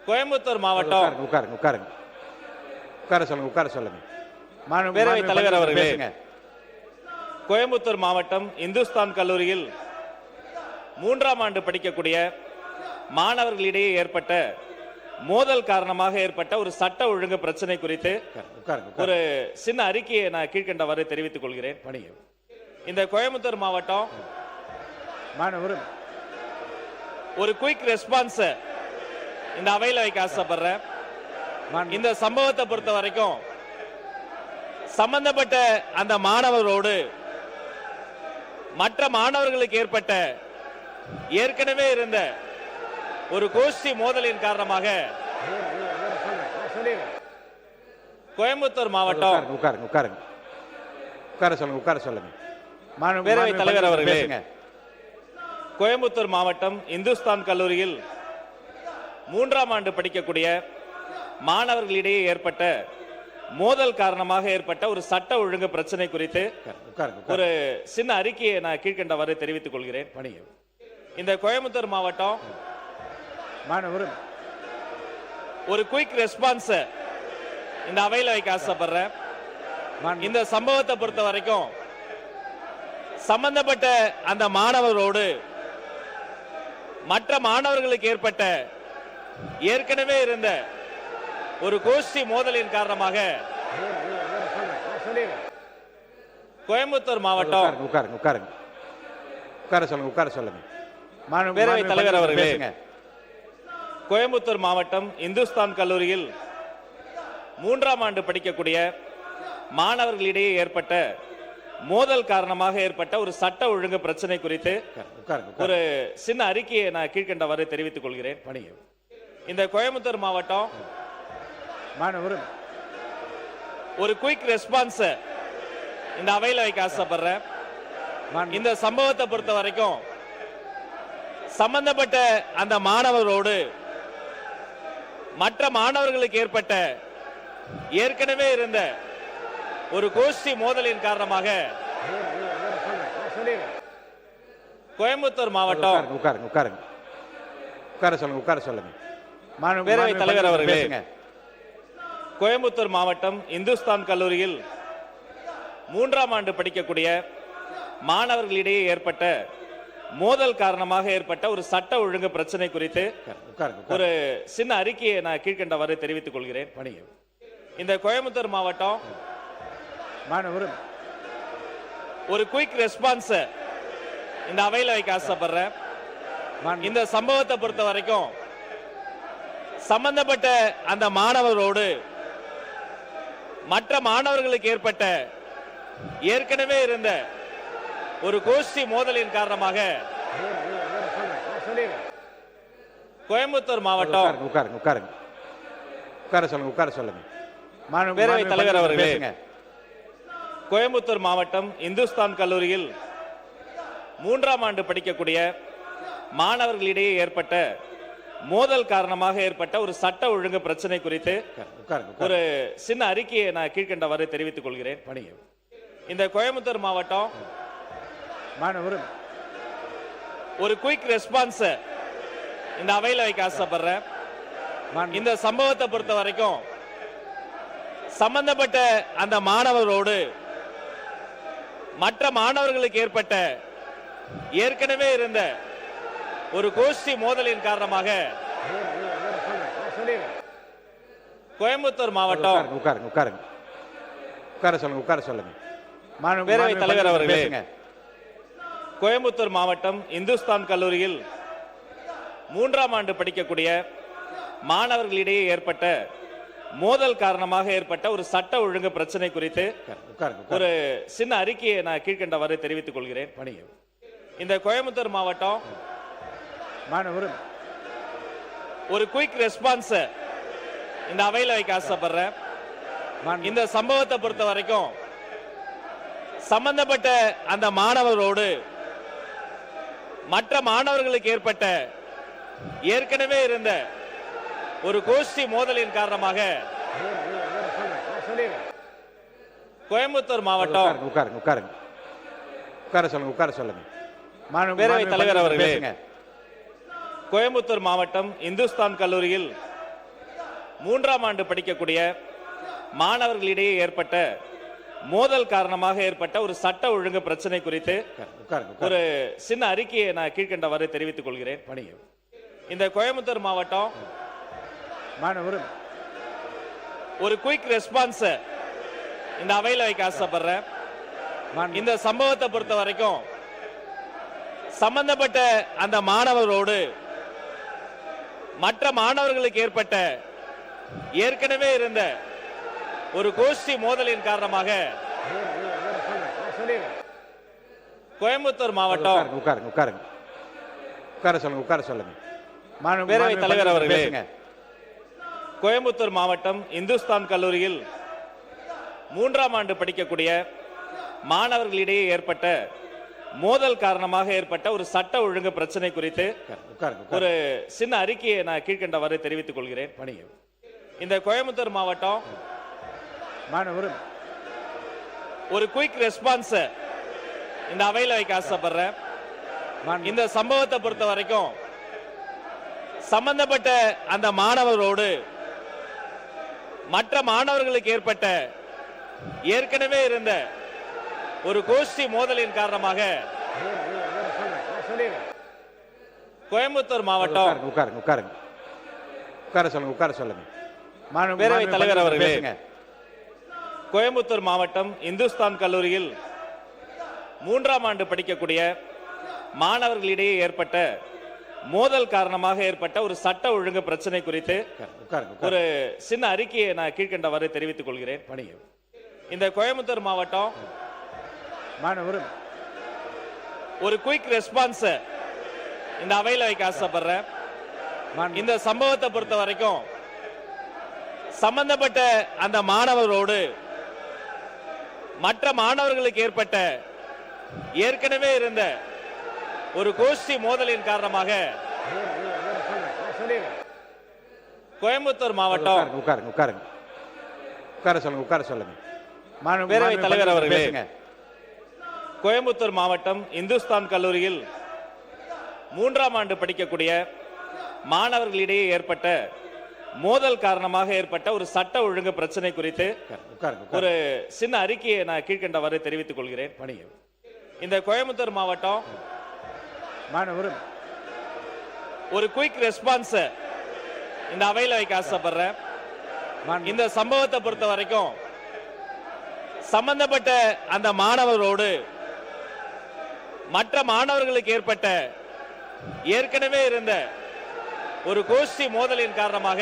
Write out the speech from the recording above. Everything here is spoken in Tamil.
கோயம்புத்தூர் மாவட்டம் உட்காருங்க உட்காருங்க உட்கார சொல்லுங்க உட்கார சொல்லுங்க. பேரவைத் தலைவர் அவர்களே, பேசுங்க. கோயம்புத்தூர் மாவட்டம் இந்துஸ்தான் கல்லூரியில் 3ஆம் ஆண்டு படிக்கக்கூடிய மாணவர்களிடையே ஏற்பட்ட மோதல் காரணமாக ஏற்பட்ட ஒரு சட்ட ஒழுங்கு பிரச்சனை குறித்து ஒரு சின்ன அறிக்கையை நான் கீழ்கண்டவாறு தெரிவித்துக் கொள்கிறேன். இந்த கோயம்புத்தூர் மாவட்டம் ஒரு குயிக் ரெஸ்பான்ஸ் இந்த அவையில வைக்க ஆசைப்படுறேன். இந்த சம்பவத்தை பொறுத்த வரைக்கும் சம்பந்தப்பட்ட அந்த மாணவரோடு மற்ற மாணவர்களுக்கு ஏற்பட்ட ஏற்கனவே இருந்த ஒரு கோஷ்டி மோதலின் காரணமாக கோயம்புத்தூர் மாவட்டம் உட்கார சொல்லுங்க உட்கார சொல்லுங்க. பேரவைத் தலைவர் அவர்களே, கோயம்புத்தூர் மாவட்டம் இந்துஸ்தான் கல்லூரியில் 3ஆம் ஆண்டு படிக்கக்கூடிய மாணவர்களிடையே ஏற்பட்ட மோதல் காரணமாக ஏற்பட்ட ஒரு சட்ட ஒழுங்கு பிரச்சனை குறித்து ஒரு சின்ன அறிக்கையை நான் கீழ்கண்டவாறு தெரிவித்துக் கொள்கிறேன். இந்த கோயம்புத்தூர் மாவட்டம் ஒரு குயிக் ரெஸ்பான்ஸ் இந்த அவையில வைக்க ஆசைப்படுறேன். இந்த சம்பவத்தை பொறுத்த வரைக்கும் சம்பந்தப்பட்ட அந்த மாணவரோடு மற்ற மாணவர்களுக்கு ஏற்பட்ட ஏற்கனவே இருந்த ஒரு கோஷ்டி மோதலின் காரணமாக கோயம்புத்தூர் மாவட்டம் உட்கார சொல்லுங்க உட்கார சொல்லுங்க. பேரவைத் தலைவர் அவர்களே, கோயம்புத்தூர் மாவட்டம் இந்துஸ்தான் கல்லூரியில் 3ஆம் ஆண்டு படிக்கக்கூடிய மாணவர்களிடையே ஏற்பட்ட மோதல் காரணமாக ஏற்பட்ட ஒரு சட்ட ஒழுங்கு பிரச்சனை குறித்து ஒரு சின்ன அறிக்கையை நான் கீழ்கண்டவாறு தெரிவித்துக் கொள்கிறேன். இந்த கோயம்புத்தூர் மாவட்டம் ஒரு குயிக் ரெஸ்பான்ஸ் இந்த அவையில வைக்க ஆசைப்படுறேன். இந்த சம்பவத்தை பொறுத்த வரைக்கும் சம்பந்தப்பட்ட அந்த மாணவரோடு மற்ற மாணவர்களுக்கு ஏற்பட்ட ஏற்கனவே இருந்த ஒரு கோஷ்டி மோதலின் காரணமாக கோயம்புத்தூர் மாவட்டம் உட்கார சொல்லுங்க உட்கார சொல்லுங்க. பேரவைத் தலைவர் அவர்களே, கோயம்புத்தூர் மாவட்டம் இந்துஸ்தான் கல்லூரியில் 3ஆம் ஆண்டு படிக்கக்கூடிய மாணவர்களிடையே ஏற்பட்ட மோதல் காரணமாக ஏற்பட்ட ஒரு சட்ட ஒழுங்கு பிரச்சனை குறித்து ஒரு சின்ன அறிக்கையை நான் கீழ்கண்டவாறு தெரிவித்துக் கொள்கிறேன். இந்த கோயம்புத்தூர் மாவட்டம் ஒரு குயிக் ரெஸ்பான்ஸ் இந்த அவையில வைக்க ஆசைப்படுறேன். இந்த சம்பவத்தை பொறுத்த வரைக்கும் சம்பந்தப்பட்ட அந்த மாணவரோடு மற்ற மாணவர்களுக்கு ஏற்பட்ட ஏற்கனவே இருந்த ஒரு கோஷ்டி மோதலின் காரணமாக கோயம்புத்தூர் மாவட்டம் உட்கார சொல்லுங்க உட்கார சொல்லுங்க. பேரவைத் தலைவர் அவர்களே, கோயம்புத்தூர் மாவட்டம் இந்துஸ்தான் கல்லூரியில் 3ஆம் ஆண்டு படிக்கக்கூடிய மாணவர்களிடையே ஏற்பட்ட மோதல் காரணமாக ஏற்பட்ட ஒரு சட்ட ஒழுங்கு பிரச்சனை குறித்து ஒரு சின்ன அறிக்கையை நான் கீழ்கண்டவாறு தெரிவித்துக் கொள்கிறேன். இந்த கோயம்புத்தூர் மாவட்டம் ஒரு குயிக் ரெஸ்பான்ஸ் இந்த அவையில வைக்க ஆசைப்படுறேன். இந்த சம்பவத்தை பொறுத்த வரைக்கும் சம்பந்தப்பட்ட அந்த மாணவரோடு மற்ற மாணவர்களுக்கு ஏற்பட்ட ஏற்கனவே இருந்த ஒரு கோஷ்டி மோதலின் காரணமாக கோயம்புத்தூர் மாவட்டம் உட்கார சொல்லுங்க உட்கார சொல்லுங்க. பேரவைத் தலைவர் அவர்களே, கோயம்புத்தூர் மாவட்டம் இந்துஸ்தான் கல்லூரியில் 3ஆம் ஆண்டு படிக்கக்கூடிய மாணவர்களிடையே ஏற்பட்ட மோதல் காரணமாக ஏற்பட்ட ஒரு சட்ட ஒழுங்கு பிரச்சனை குறித்து ஒரு சின்ன அறிக்கையை நான் கீழ்கண்டவாறு தெரிவித்துக் கொள்கிறேன். இந்த கோயம்புத்தூர் மாவட்டம் ஒரு குயிக் ரெஸ்பான்ஸ் இந்த அவையில வைக்க ஆசைப்படுறேன். இந்த சம்பவத்தை பொறுத்த வரைக்கும் சம்பந்தப்பட்ட அந்த மாணவரோடு மற்ற மாணவர்களுக்கு ஏற்பட்ட ஏற்கனவே இருந்த ஒரு கோஷ்டி மோதலின் காரணமாக கோயம்புத்தூர் மாவட்டம் உட்கார சொல்லுங்க உட்கார சொல்லுங்க. பேரவைத் தலைவர் அவர்களே, கோயம்புத்தூர் மாவட்டம் இந்துஸ்தான் கல்லூரியில் மூன்றாம் ஆண்டு படிக்கக்கூடிய மாணவர்களிடையே ஏற்பட்ட மோதல் காரணமாக ஏற்பட்ட ஒரு சட்ட ஒழுங்கு பிரச்சனை குறித்து உட்காருங்க ஒரு சின்ன அறிக்கையை நான் கீழ்கண்டவாறு தெரிவித்துக் கொள்கிறேன். படிங்க. இந்த கோயம்புத்தூர் மாவட்டம் மாணவர் ஒரு குயிக் ரெஸ்பான்ஸ் இந்த அவையில் வைக்க ஆசைப்படுறேன். மாண்பு- இந்த சம்பவத்தை பொறுத்த வரைக்கும் சம்பந்தப்பட்ட அந்த மாணவரோடு மற்ற மாணவர்களுக்கு ஏற்பட்ட ஏற்கனவே இருந்த ஒரு கோஷ்டி மோதலின் காரணமாக கோயம்புத்தூர் மாவட்டம் உட்காருங்க உட்காருங்க உட்காருங்க உட்கார சொல்லுங்க மாண்பு- பேரவைத் மாண்பு தலைவர் அவர்களே. பேசுங்க. கோயம்புத்தூர் மாவட்டம் இந்துஸ்தான் கல்லூரியில் மூன்றாம் ஆண்டு படிக்கக்கூடிய மாணவர்களிடையே ஏற்பட்ட மோதல் காரணமாக ஏற்பட்ட ஒரு சட்ட ஒழுங்கு பிரச்சனை குறித்து உட்காருங்க ஒரு சின்ன அறிக்கையை நான் கீழ்கண்டவாறு தெரிவித்துக் கொள்கிறேன். படிங்க. இந்த கோயம்புத்தூர் மாவட்டம் மாணவர் ஒரு குயிக் ரெஸ்பான்ஸ் இந்த அவையில் வைக்க ஆசைப்படுறேன். மாண்பு- இந்த சம்பவத்தை பொறுத்த வரைக்கும் சம்பந்தப்பட்ட அந்த மாணவரோடு மற்ற மாணவர்களுக்கு ஏற்பட்ட ஏற்கனவே இருந்த ஒரு கோஷ்டி மோதலின் காரணமாக கோயம்புத்தூர் மாவட்டம் உட்காருங்க உட்காருங்க உட்கார சொல்லுங்க மாண்பு- பேரவைத் மாண்பு தலைவர் அவர்களே. பேசுங்க. கோயம்புத்தூர் மாவட்டம் இந்துஸ்தான் கல்லூரியில் மூன்றாம் ஆண்டு படிக்கக்கூடிய மாணவர்களிடையே ஏற்பட்ட மோதல் காரணமாக ஏற்பட்ட ஒரு சட்ட ஒழுங்கு பிரச்சனை குறித்து உட்காருங்க ஒரு சின்ன அறிக்கையை நான் கீழ்கண்டவாறு தெரிவித்துக் கொள்கிறேன். படிங்க. இந்த கோயம்புத்தூர் மாவட்டம் மாணவர் ஒரு குயிக் ரெஸ்பான்ஸ் இந்த அவையில் வைக்க ஆசைப்படுறேன். மாண்பு- இந்த சம்பவத்தை பொறுத்த வரைக்கும் சம்பந்தப்பட்ட அந்த மாணவரோடு மற்ற மாணவர்களுக்கு ஏற்பட்ட ஏற்கனவே இருந்த ஒரு கோஷ்டி மோதலின் காரணமாக கோயம்புத்தூர் மாவட்டம் உட்காருங்க உட்கார சொல்லுங்க மாண்பு- பேரவைத் மாண்பு தலைவர் அவர்களே. பேசுங்க. கோயம்புத்தூர் மாவட்டம் இந்துஸ்தான் கல்லூரியில் மூன்றாம் ஆண்டு படிக்கக்கூடிய மாணவர்களிடையே ஏற்பட்ட மோதல் காரணமாக ஏற்பட்ட ஒரு சட்ட ஒழுங்கு பிரச்சனை குறித்து உட்காருங்க ஒரு சின்ன அறிக்கையை நான் கீழ்கண்டவாறு தெரிவித்துக் கொள்கிறேன். படிங்க. இந்த கோயம்புத்தூர் மாவட்டம் மாணவர் ஒரு குயிக் ரெஸ்பான்ஸ் இந்த அவையில் வைக்க ஆசைப்படுறேன். மாண்பு- இந்த சம்பவத்தை பொறுத்த வரைக்கும் சம்பந்தப்பட்ட அந்த மாணவரோடு மற்ற மாணவர்களுக்கு ஏற்பட்ட ஏற்கனவே இருந்த ஒரு கோஷ்டி மோதலின் காரணமாக